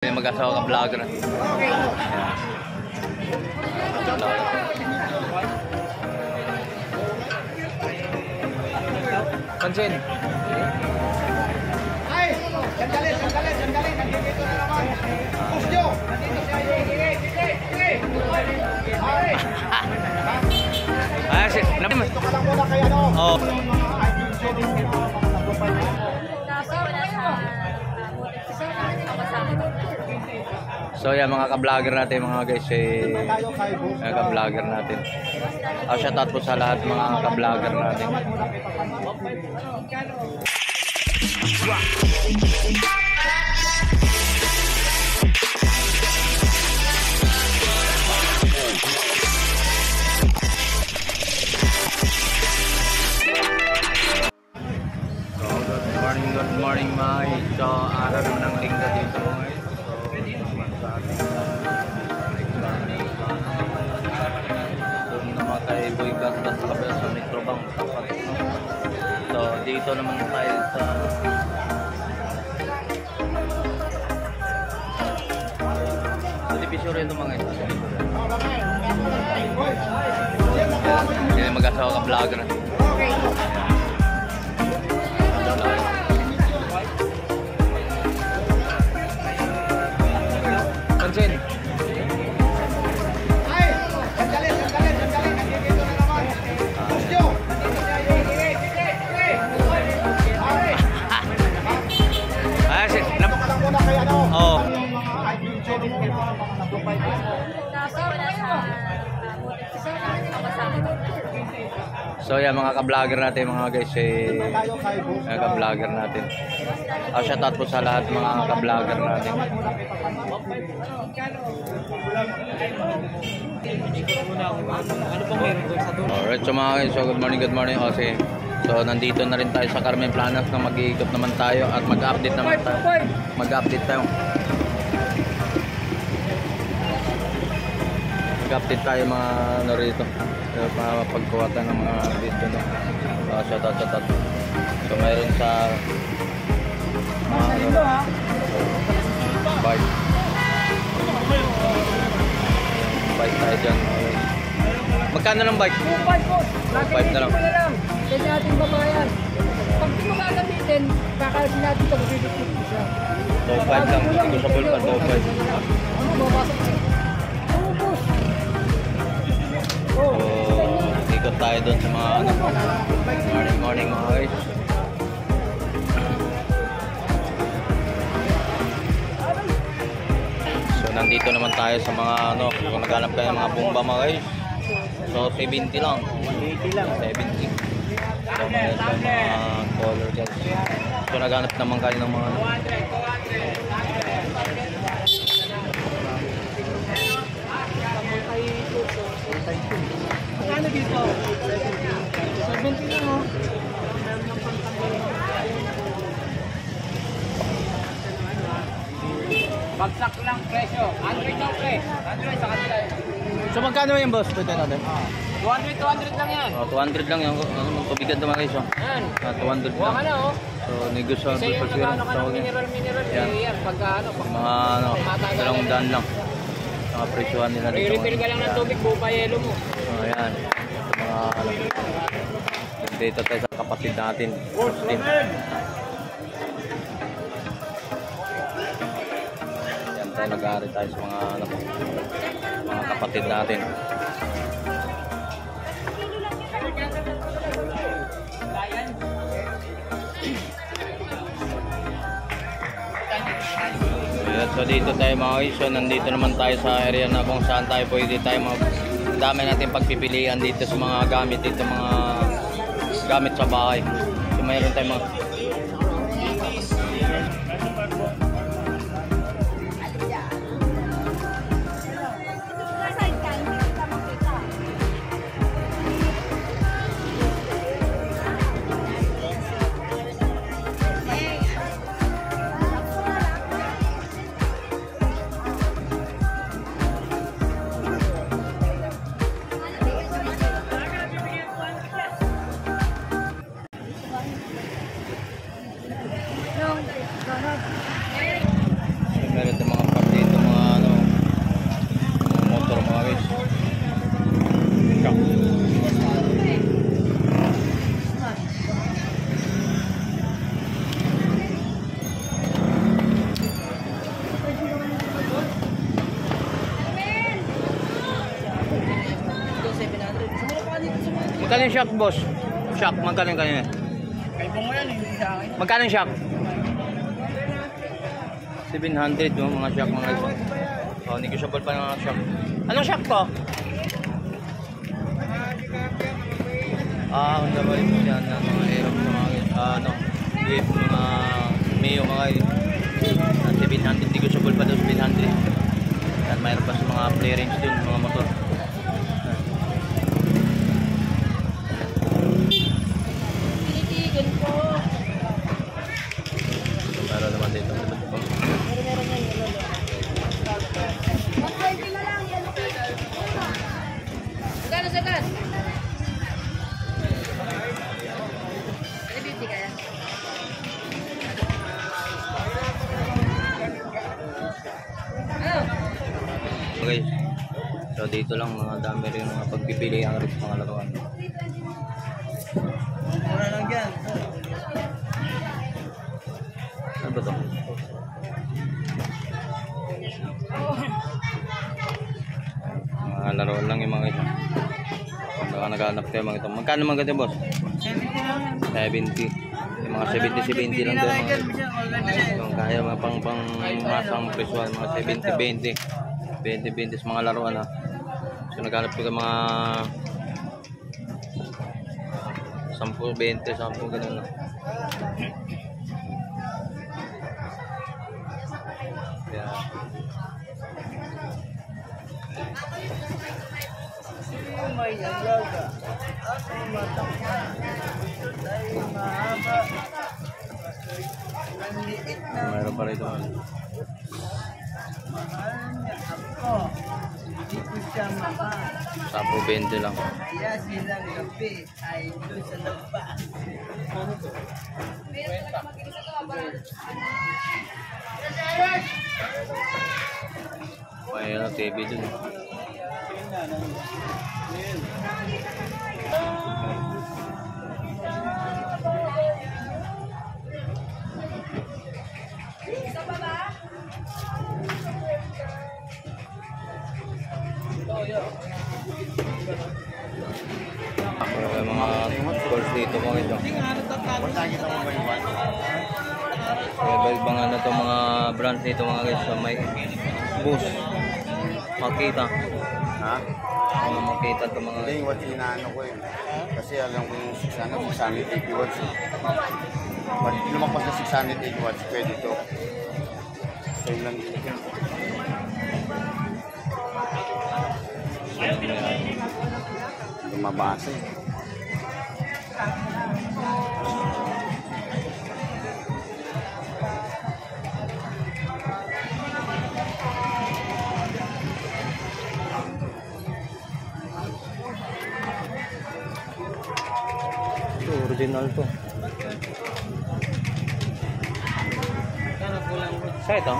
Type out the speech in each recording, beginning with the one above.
Mag-asawa ka vlogger. Pansin. Ay, sandali. Nandito na naman. Pusyo. Nandito siya. Ay. Ah, si. Dito ka lang muna kay ano. Oh. So yan mga ka-vlogger natin mga guys, mga ka-vlogger natin. Shout out po sa lahat mga ka-vlogger natin. Good morning mga guys. So araw naman ang linggo dito mga guys. Doon naman tayo Boy Ganda sa kabila sa Metrobank. So dito naman tayo sa Divisorio ito mga guys. Yan mag-asawa ka vlogger. Pansin. Ay, sandali. Nandito na naman. Pusyo. Nandito siya. Ay. Ah, si. Dito ka lang muna kay ano. Oh. So yan mga ka-vlogger natin mga guys, mga ka-vlogger natin. Shout out po sa lahat mga ka-vlogger natin. Alright, so mga guys, so good morning. So nandito na rin tayo sa Carmen Planas na mag-iikot naman tayo at mag-update naman tayo. Mag-update tayo mga ano rito. Para pagkuwatan ng mga video na shout out. So mayroon sa bike tayo dyan. Magkano ng bike? 2.5 na lang. Kaya natin babayan. Pag di mo gagamitin, kakasin natin ito, mag-i-dictate siya. 2.5 lang, hindi ko sa bulkan, 2.5. Ano, mabasok siya. Ubus. So, ikot tayo doon sa mga morning mga guys. So, nandito naman tayo sa mga kung naghanap kayo ng mga bomba mga guys. So, 70 lang. 80 lang. 70. So, mayroon tayo mga color guys. So, naghanap naman kayo ng mga Ano dito? 70 lang, oh. Bagsak lang presyo. 100 lang pre. 100 sa kanila. So, magkano yung boss? Pwede natin. 200 lang yan. Oh, 200 lang yung magpabigat naman guys. Yan. 200 Huwag lang. ka na oh. So, negosyo Kasi yung nagkano ka ng mineral, Yan. yan. Pagka pag Mga dalawang daan lang. Mga presyuhan nila dito. i-refill ka lang ng tubig, bupa yelo mo. So, ayan. Sa mga dito tayo sa kapatid natin. Yan tayo, nag-aari tayo sa mga kapatid natin. So dito tayo mga guys, so nandito naman tayo sa area na kung saan tayo pwede tayo dami natin pagpipilian dito sa mga gamit dito, mga gamit sa bahay. So mayroon tayong mga Magkano yung shock, boss? Shock, magkano yung kanina? Kaiba mo yan, hindi sa akin. Magkano yung shock? 700 yung mga shock mga guys. Oh, negotiable pa ng mga shock. Anong shock to? Honda ba yung yan na mga aerox na mga ano, Jeep, mga Mio mga 700, negotiable pa daw 700. Yan, mayroon pa sa mga play range dun, mga motor. Tinitigan ko. Para naman dito. Magkano sagad? Ano 50 kaya? Ano? Okay. So dito lang mga dami rin mga pagpipili ang rin sa mga laruan. Mura lang yan. Ano ba to? Mga laruan lang yung mga ito. Kung baka naghanap kayo mga ito. Magkano mga ganito, boss? 70 lang yan. 70. Yung mga 70 lang doon. Yung kaya mga pang masang presyon, mga 70-20. 20-20 sa mga laruan ha. So naghanap ko ng mga 10-20, 10 ganun na. Yeah. May alaga. Ako matangka. Tayo mahaba. Nanliit na. Mayroon pa rito. Mahal niya ako. Hindi ko siya mahal. 10-20 lang. Kaya silang gabi ay doon sa labas. May ano, TV dun. May mga course dito mga ito. Iba-ibang ano to mga brands dito mga guys. So, may bus, Makita. Ha? Mga Makita to mga Hindi, yung watch inaano ko eh. Kasi alam ko yung 680 watts eh. Pag lumagpas na 680 watts, pwede ito. Same lang din. Lumabasa eh. Ito, original to. Sa ito?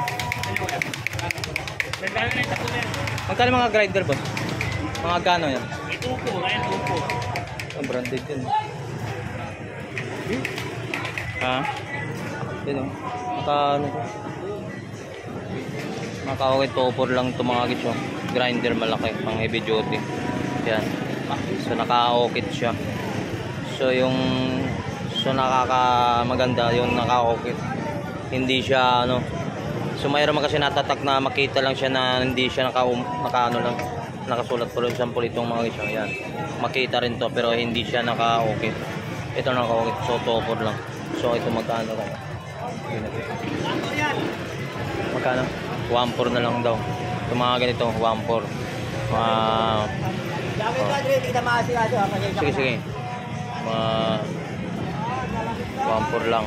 Magkano mga grinder boss? Mga gano yan? Itupo, ayan tupo. Ang branded yun. Ha? Yun o. Ano to? Nakakawit topor lang ito mga gits. Grinder malaki, pang heavy duty. Yan. So naka-okit siya. So yung nakakamaganda yung naka-okit. Hindi siya ano. So mayroon man kasi natatak na makita lang siya na hindi siya naka-ano lang. Nakasulat po rin sample itong mga gits. Yan. Makita rin to pero hindi siya naka-okit. Ito naka-okit. So topor lang. So ito magkano kaya? Magkano? 1.4 na lang daw. Ito mga ganito, 1.4. Sige, sige. 1.4 lang.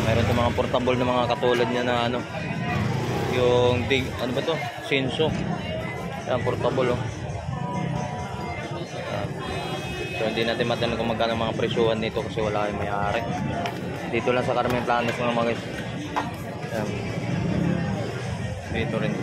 Mayroon itong mga portable na mga katulad niya na ano. Yung big, ano ba to? Senso. Yan, portable oh. So hindi natin matanong kung magkano mga presyuhan nito kasi wala kayong may-ari. Dito lang sa Carmen Planas mga guys. Yan. Dito rin.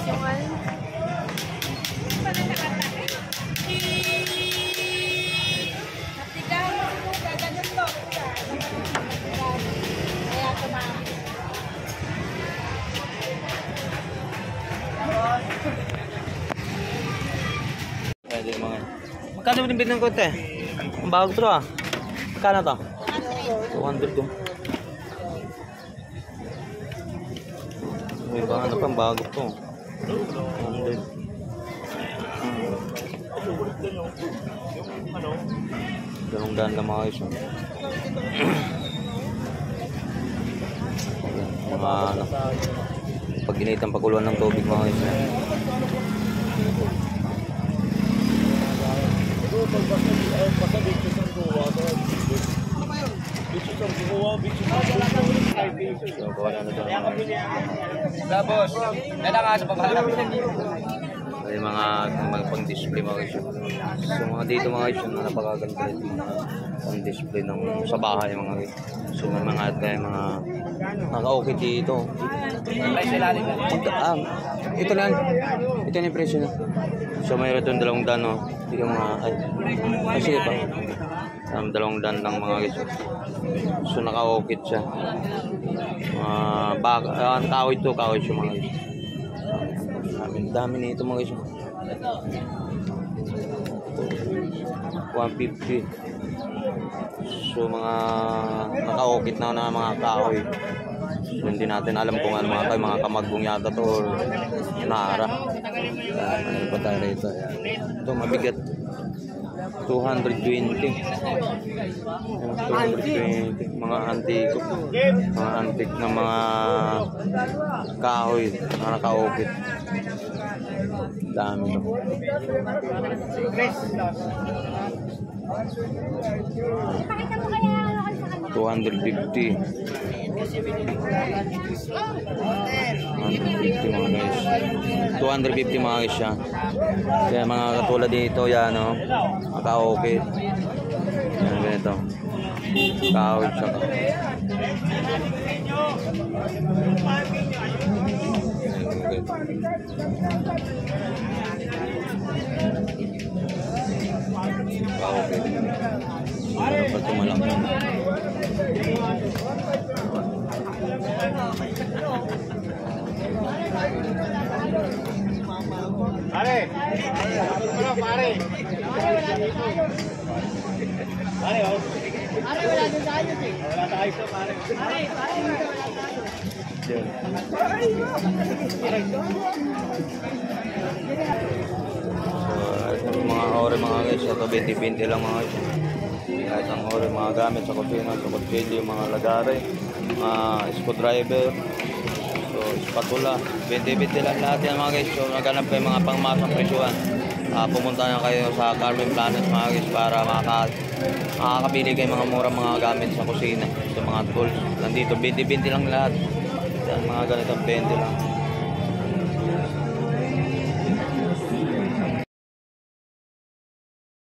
Pwede mga. Magkano binibili ng konti? Ang bago to ah. Magkano to? 200 to. May ba ano pang bago to? 200. Ganong ganda mga iso. Mga ano. Pag ginitang pakuluan ng tubig mga iso. Tapos, dala nga sa paghalap. Ay mga pang-display mga isyo. So mga dito mga isyo na napakaganda ito mga pang-display ng sa bahay mga isyo. So may mga naka-okay dito. Price nila din. Ito lang. Ito na yung presyo na. So mayroon itong 200 no. Ito mga ay sige pa. 200 lang mga isyo. So naka-okay siya. Kahoy ito, kahoy siya mga isyo. Dami nito mga isyo. 150. So mga naka-okit na mga kahoy. So hindi natin alam kung ano mga kahoy, mga kamagong yata to or nara. Ano pa tayo rito? Ito mabigat. 220. 220 mga antiko. Mga antik na mga kahoy na naka-okit. Dami to. Ipakita mo kaya ano kayo sa kanya. 250. 250 mga guys. 250 mga guys siya. Kaya mga katulad dito yan no. Naka-okay. Yan ganito. Kahoy siya. Okay. Meron pa tumalaki. Pare! Ano, pare? Pare, oh. Pare, wala din tayo, eh. Wala tayo sa pare. Pare, wala tayo. So, mga ore mga guys, ito 20-20 lang mga guys. Kahit ang ore, mga gamit sa kusina, sa kutsilyo, mga lagare, mga screwdriver, so spatula, 20-20 lang lahat yan mga guys. So naghanap kayo mga pangmasang presyuhan. Pumunta na kayo sa Carmen Planet mga guys para makakabili kayo mga murang mga gamit sa kusina, sa mga tools. Nandito 20-20 lang lahat. Yan, mga ganitong 20 lang.